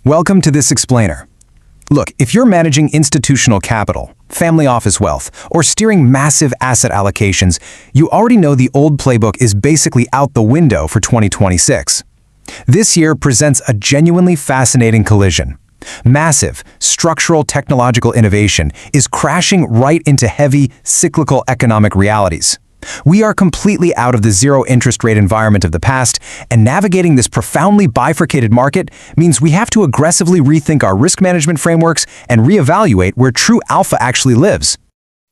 Welcome to this explainer. Look, if you're managing institutional capital, family office wealth, or steering massive asset allocations, you already know the old playbook is basically out the window for 2026. This year presents a genuinely fascinating collision. Massive, structural technological innovation is crashing right into heavy, cyclical economic realities. We are completely out of the zero-interest rate environment of the past, and navigating this profoundly bifurcated market means we have to aggressively rethink our risk management frameworks and reevaluate where true alpha actually lives.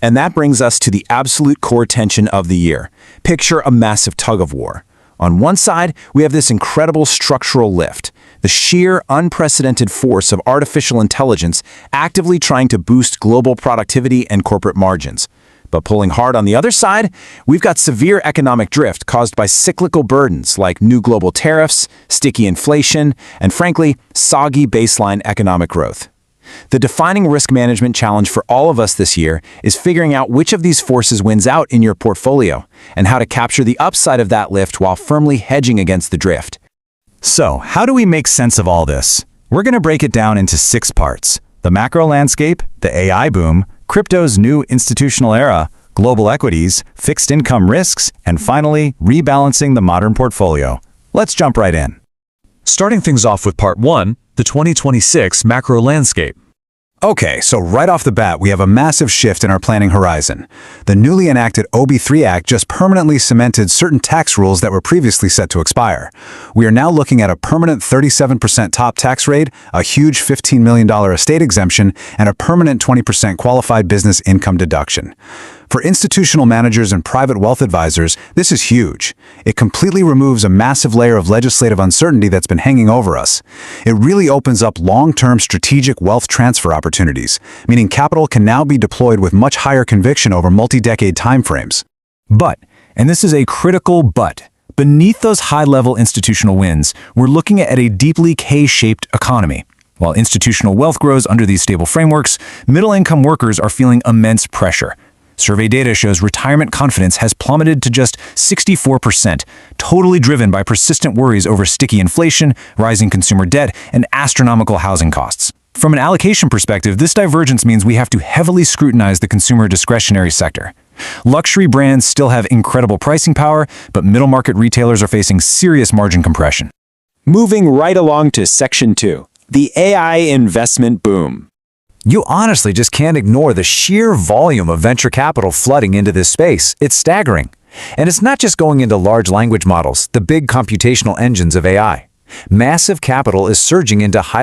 And that brings us to the absolute core tension of the year. Picture a massive tug-of-war. On one side, we have this incredible structural lift, the sheer, unprecedented force of artificial intelligence actively trying to boost global productivity and corporate margins. But pulling hard on the other side, we've got severe economic drift caused by cyclical burdens like new global tariffs, sticky inflation, and frankly, soggy baseline economic growth. The defining risk management challenge for all of us this year is figuring out which of these forces wins out in your portfolio and how to capture the upside of that lift while firmly hedging against the drift. So, how do we make sense of all this? We're going to break it down into 6 parts: the macro landscape, the AI boom, crypto's new institutional era, global equities, fixed income risks, and finally, rebalancing the modern portfolio. Let's jump right in. Starting things off with Part 1, the 2026 macro landscape. Okay, so right off the bat, we have a massive shift in our planning horizon. The newly enacted OB3 Act just permanently cemented certain tax rules that were previously set to expire. We are now looking at a permanent 37% top tax rate, a huge $15 million estate exemption, and a permanent 20% qualified business income deduction. For institutional managers and private wealth advisors, this is huge. It completely removes a massive layer of legislative uncertainty that's been hanging over us. It really opens up long-term strategic wealth transfer opportunities, meaning capital can now be deployed with much higher conviction over multi-decade timeframes. But, and this is a critical but, beneath those high-level institutional wins, we're looking at a deeply K-shaped economy. While institutional wealth grows under these stable frameworks, middle-income workers are feeling immense pressure. Survey data shows retirement confidence has plummeted to just 64%, totally driven by persistent worries over sticky inflation, rising consumer debt, and astronomical housing costs. From an allocation perspective, this divergence means we have to heavily scrutinize the consumer discretionary sector. Luxury brands still have incredible pricing power, but middle-market retailers are facing serious margin compression. Moving right along to Section 2, the AI investment boom. You honestly just can't ignore the sheer volume of venture capital flooding into this space. It's staggering. And it's not just going into large language models, the big computational engines of AI. Massive capital is surging into high